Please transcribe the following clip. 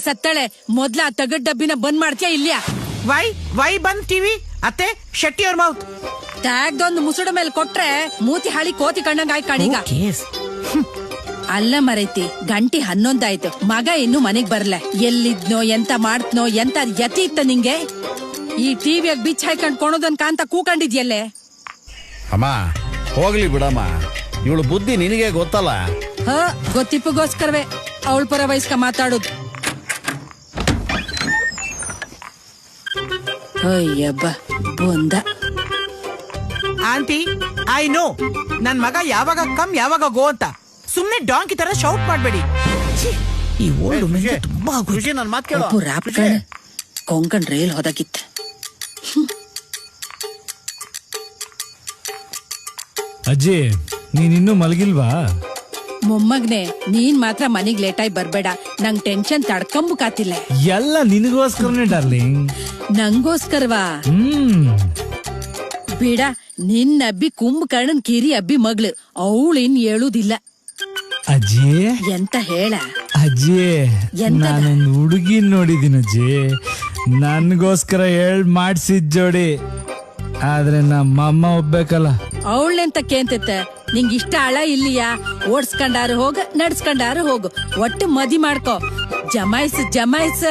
ಸತ್ತಳೆ ಮೊದ್ಲ ತಗಡ್ ಡಬ್ಬಿನ ಬಂದ್ ಮಾಡ್ತೀಯಾ ಇಲ್ಯಾ? ವೈ ಬಂದ್ ಟಿವಿ ಅತ್ತೆ ಶೆಟ್ಟಿ ಅವ್ರ ಮೌತ್ ಟ್ಯಾಗ್ದೊಂದು ಮುಸುಡ ಮೇಲೆ ಕೊಟ್ರೆ ಮೂತಿ ಹಾಳಿ ಕೋತಿ ಕಣ್ಣಂಗ್ ಆಯ್ ಕಣೀಗ. ಅಲ್ಲ ಮರೈತಿ, ಗಂಟಿ 11 ಆಯ್ತು, ಮಗ ಇನ್ನು ಮನೆಗ್ ಬರ್ಲ. ಎಲ್ಲಿದ್ನೋ ಎಂತ ಮಾಡ್ತನೋ ಎಂತ ಯತಿ ಇತ್ತ ನಿಂಗೆ? ಈ ಟಿವಿಯಾಗ ಬಿಚ್ ಹಾಕೊಂಡ್ ಕೊಣೋದನ್ ಕಾಂತ ಕೂಕೊಂಡಿದ್ಯಲ್ಲೇ. ಅಮ್ಮ ಹೋಗ್ಲಿ ಬಿಡಮ್ಮ, ಇವಳು ಬುದ್ಧಿ ನಿನಗೆ ಗೊತ್ತಲ್ಲ. ಗೊತ್ತಿಪ್ಪಗೋಸ್ಕರವೇ ಅವಳ ಪರ ವಯಸ್ಕ ಮಾತಾಡುದು. ಅಯ್ಯಬ್ಬ ಬಂದ. ಆಂಟಿ ಐ ನೋ ನನ್ ಮಗ ಯಾವಾಗ ಕಮ್ ಯಾವಾಗ ಗೋ ಅಂತ. ಸುಮ್ನೆ ಡಾಂಕಿ ತರ ಶೌಟ್ ಮಾಡ್ಬೇಡಿ. ಈ ಓಲ್ಡ್ ತುಂಬಾ ಖುಷಿ ನನ್ ಮಾತ್ ಕೇಳು. ಕೊಂಕಣ್ ರೈಲ್ ಹೋದಾಗಿತ್ತ. ಅಜ್ಜಿ ನೀನಿನ್ನೂ ಮಲಗಿಲ್ವಾ? ಮೊಮ್ಮಗ್ನೆ ನೀನ್ ಮಾತ್ರ ಮನೆಗ್ ಲೇಟಾಗಿ ಬರ್ಬೇಡ, ನಂಗ್ ಟೆನ್ಷನ್ ತಡ್ಕೊಂಬುಕಾತಿಲ್ಲ. ಎಲ್ಲ ನಿನಗೋಸ್ಕರನೇ ಡಾರ್ಲಿಂಗ್. ನಂಗೋಸ್ಕರವಾ? ಬೇಡ, ನಿನ್ನ ಅಬ್ಬಿ ಕುಂಭಕರ್ಣನ್ ಕಿರಿ ಅಬ್ಬಿ ಮಗ್ಳು, ಅವಳಿನ್ ಹೇಳುದಿಲ್ಲ. ಅಜ್ಜಿ ಎಂತ ಹೇಳ? ಅಜ್ಜಿ ನಾನೊಂದು ಹುಡುಗಿ ನೋಡಿದೀನಿ ಅಜ್ಜಿ, ನನ್ಗೋಸ್ಕರ ಮಾಡ್ಸಿದ್ ಜೋಡಿ. ಆದ್ರೆ ನಮ್ಮಮ್ಮ ಒಬ್ಬೇಕಲ್ಲ. ಅವಳೆಂತ ಕೇಂತೈತೆ? ನಿಂಗ್ ಇಷ್ಟ ಆಳ ಇಲ್ಲಿಯಾ? ಓಡ್ಸ್ಕೊಂಡಾರು ಹೋಗ, ನಡ್ಸ್ಕೊಂಡಾರು ಹೋಗು, ಒಟ್ಟು ಮದಿ ಮಾಡ್ಕೊ. ಜಮಾಯ್ಸ